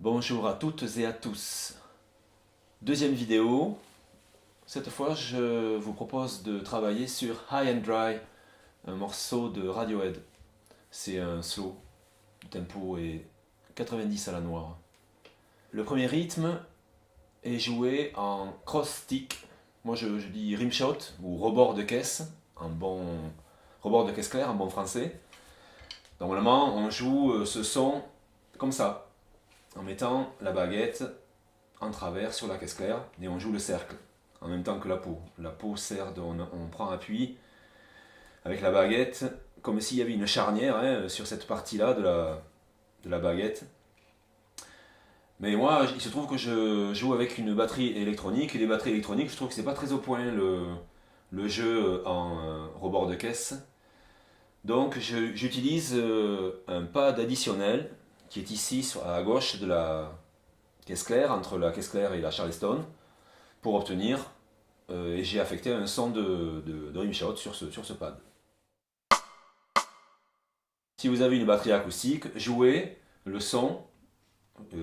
Bonjour à toutes et à tous. Deuxième vidéo. Cette fois, je vous propose de travailler sur High and Dry, un morceau de Radiohead. C'est un slow. Le tempo est 90 à la noire. Le premier rythme est joué en cross-stick. Moi, je dis rimshot ou rebord de caisse, en bon rebord de caisse claire en bon français. Normalement, on joue ce son comme ça, en mettant la baguette en travers sur la caisse claire et on joue le cercle en même temps que la peau. La peau sert, on prend appui avec la baguette comme s'il y avait une charnière sur cette partie-là de la baguette. Mais moi, il se trouve que je joue avec une batterie électronique et les batteries électroniques, je trouve que c'est pas très au point le jeu en rebord de caisse. Donc j'utilise un pad additionnel qui est ici à gauche de la caisse claire, entre la caisse claire et la Charleston, pour obtenir, et j'ai affecté un son de rimshot sur ce pad. Si vous avez une batterie acoustique, jouez le son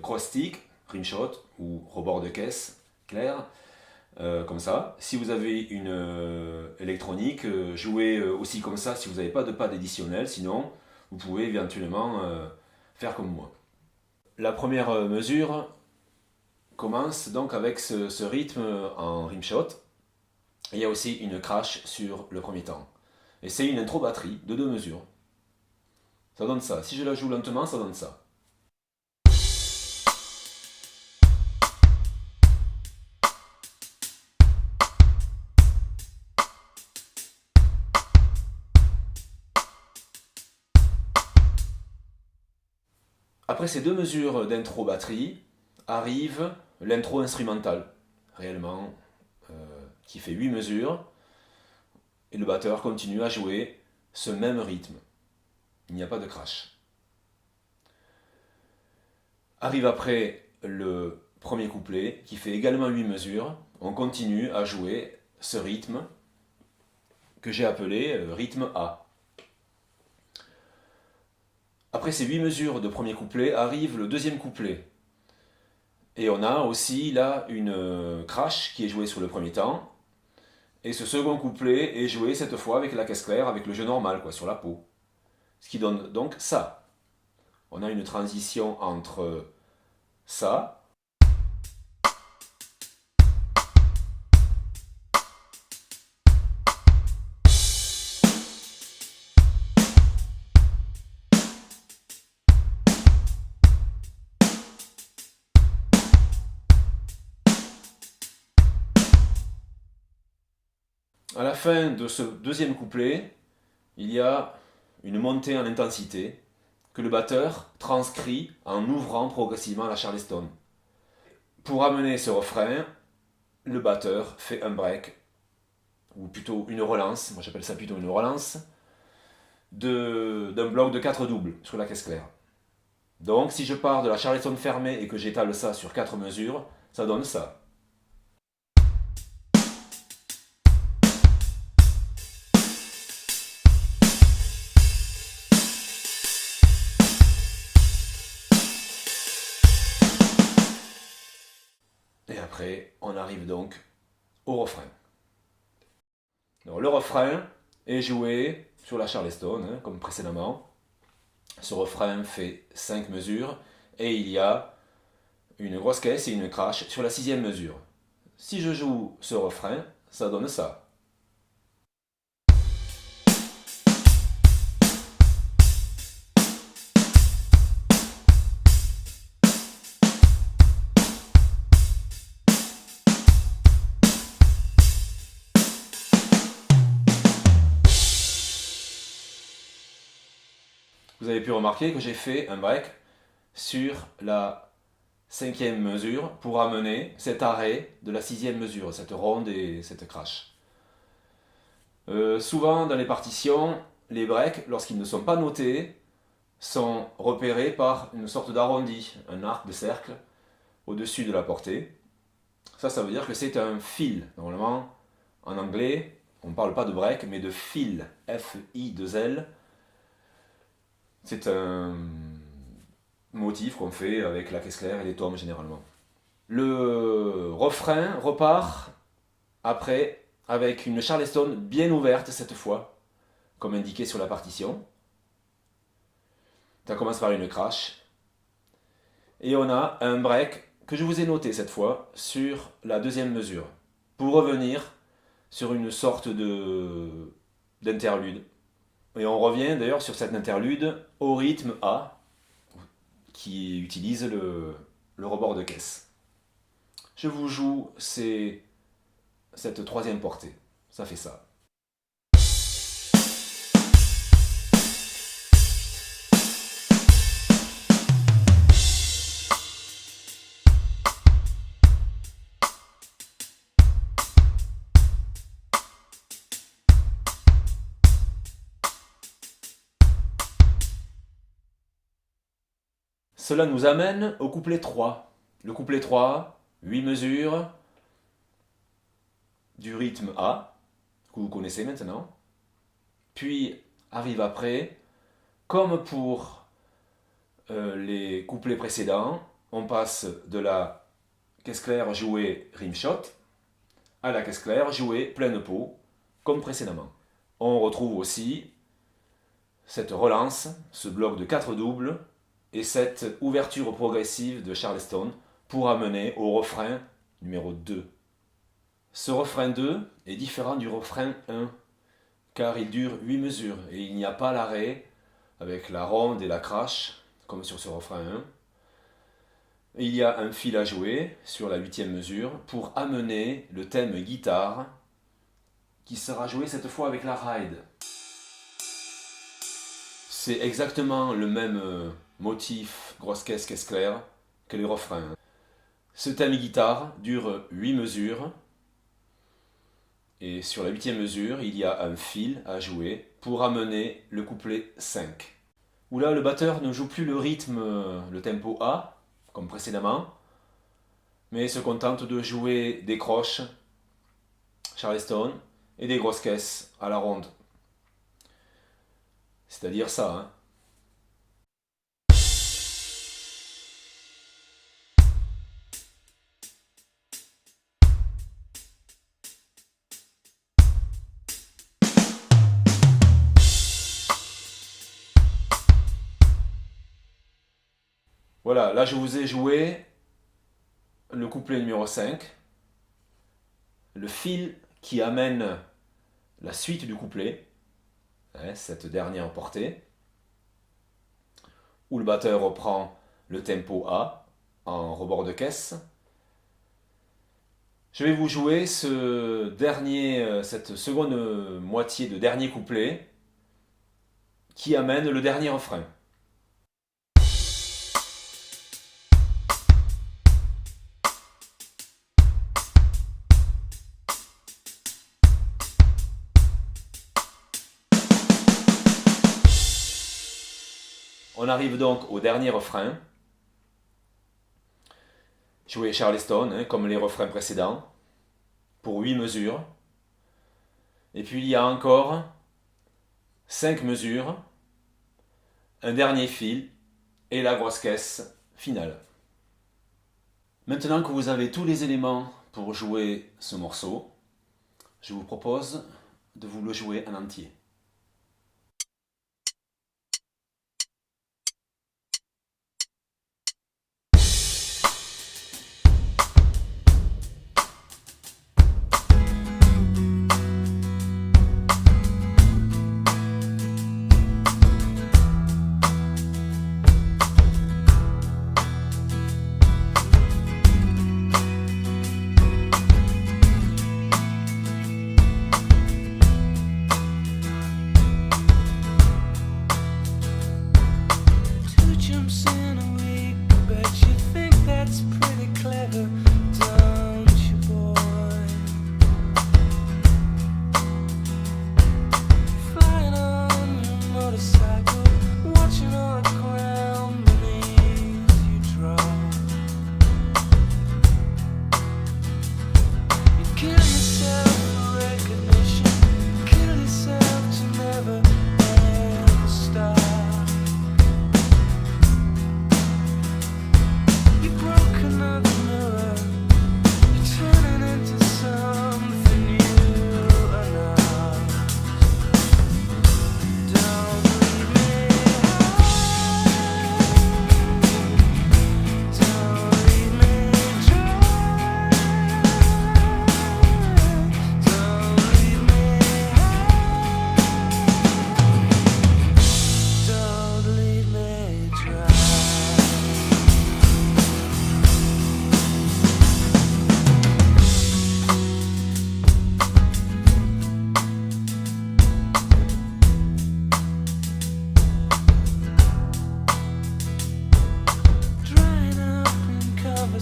cross-stick, rimshot ou rebord de caisse clair, comme ça. Si vous avez une électronique, jouez aussi comme ça si vous n'avez pas de pad additionnel, sinon vous pouvez éventuellement faire comme moi. La première mesure commence donc avec ce rythme en rimshot. Il y a aussi une crash sur le premier temps. Et c'est une intro batterie de 2 mesures. Ça donne ça. Si je la joue lentement, ça donne ça. Après ces 2 mesures d'intro batterie, arrive l'intro instrumentale, réellement, qui fait 8 mesures, et le batteur continue à jouer ce même rythme. Il n'y a pas de crash. Arrive après le premier couplet, qui fait également 8 mesures. On continue à jouer ce rythme que j'ai appelé rythme A. Après ces 8 mesures de premier couplet, arrive le deuxième couplet. Et on a aussi là une crash qui est jouée sur le premier temps. Et ce second couplet est joué cette fois avec la caisse claire, avec le jeu normal, quoi, sur la peau. Ce qui donne donc ça. On a une transition entre ça à la fin de ce deuxième couplet, il y a une montée en intensité que le batteur transcrit en ouvrant progressivement la Charleston. Pour amener ce refrain, le batteur fait un break, ou plutôt une relance, moi j'appelle ça plutôt une relance, d'un bloc de 4 doubles sur la caisse claire. Donc si je pars de la Charleston fermée et que j'étale ça sur 4 mesures, ça donne ça. Et après, on arrive donc au refrain. Donc, le refrain est joué sur la Charleston, comme précédemment. Ce refrain fait 5 mesures et il y a une grosse caisse et une crash sur la 6e mesure. Si je joue ce refrain, ça donne ça. Vous avez pu remarquer que j'ai fait un break sur la 5e mesure pour amener cet arrêt de la 6e mesure, cette ronde et cette crash. Souvent dans les partitions, les breaks, lorsqu'ils ne sont pas notés, sont repérés par une sorte d'arrondi, un arc de cercle au-dessus de la portée. Ça veut dire que c'est un fill. Normalement, en anglais, on ne parle pas de break, mais de fill, F-I-2-L. C'est un motif qu'on fait avec la caisse claire et les tomes généralement. Le refrain repart après avec une Charleston bien ouverte cette fois, comme indiqué sur la partition. Ça commence par une crash. Et on a un break que je vous ai noté cette fois sur la deuxième mesure, pour revenir sur une sorte d'interlude. Et on revient d'ailleurs sur cette interlude au rythme A, qui utilise le rebord de caisse. Je vous joue cette troisième portée. Ça fait ça. Cela nous amène au couplet 3. Le couplet 3, 8 mesures du rythme A, que vous connaissez maintenant. Puis arrive après, comme pour les couplets précédents, on passe de la caisse claire jouée rimshot à la caisse claire jouée pleine pot, comme précédemment. On retrouve aussi cette relance, ce bloc de 4 doubles, et cette ouverture progressive de Charleston pour amener au refrain numéro 2. Ce refrain 2 est différent du refrain 1, car il dure 8 mesures, et il n'y a pas l'arrêt avec la ronde et la crash, comme sur ce refrain 1. Il y a un fil à jouer sur la 8e mesure pour amener le thème guitare, qui sera joué cette fois avec la ride. C'est exactement le même motif grosse caisse, caisse claire que les refrains. Ce thème guitare dure 8 mesures et sur la 8e mesure il y a un fil à jouer pour amener le couplet 5 où là le batteur ne joue plus le rythme, le tempo A comme précédemment, mais se contente de jouer des croches Charleston et des grosses caisses à la ronde. C'est-à-dire ça, hein. Voilà, là je vous ai joué le couplet numéro 5, le fil qui amène la suite du couplet, cette dernière portée, où le batteur reprend le tempo A en rebord de caisse. Je vais vous jouer cette seconde moitié de dernier couplet qui amène le dernier refrain. On arrive donc au dernier refrain, joué Charleston, comme les refrains précédents, pour 8 mesures. Et puis il y a encore 5 mesures, un dernier fil et la grosse caisse finale. Maintenant que vous avez tous les éléments pour jouer ce morceau, je vous propose de vous le jouer en entier.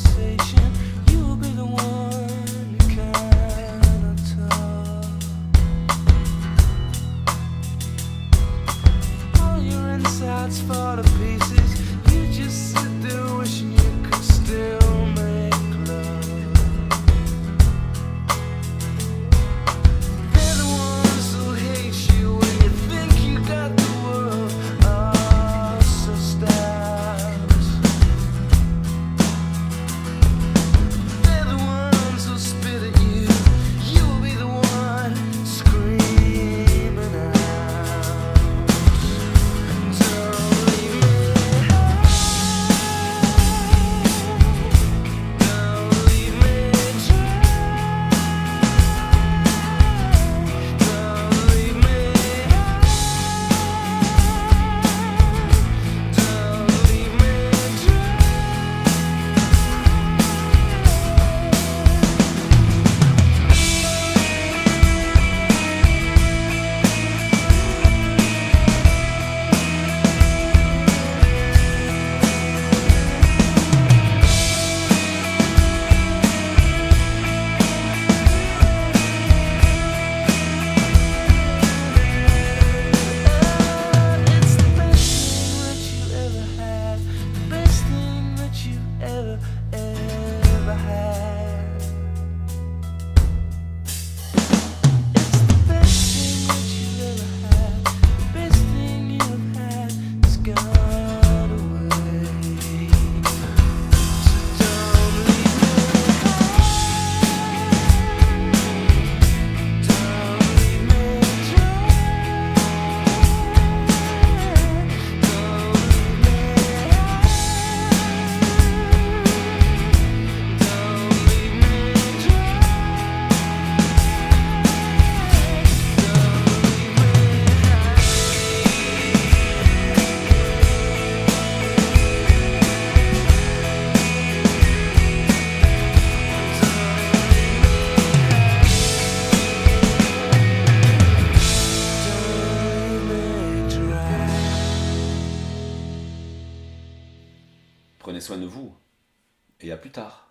conversation. You will be the one who cannot talk. All your insides fall to pieces. You just sit there wishing you could still make love. They're the ones who hate you when you think you got the world all so stacked. They're the ones who spit at you. You will be the one screaming out. Don't leave me high. Don't leave me dry. Don't leave me high. Don't leave me dry. It's the best thing that you ever had, the best thing that you ever had. It's the best thing that you ever had, the best thing you've had has gone away. So don't leave me high. Don't leave me dry. Don't leave me high. Don't leave me dry. Prenez soin de vous et à plus tard.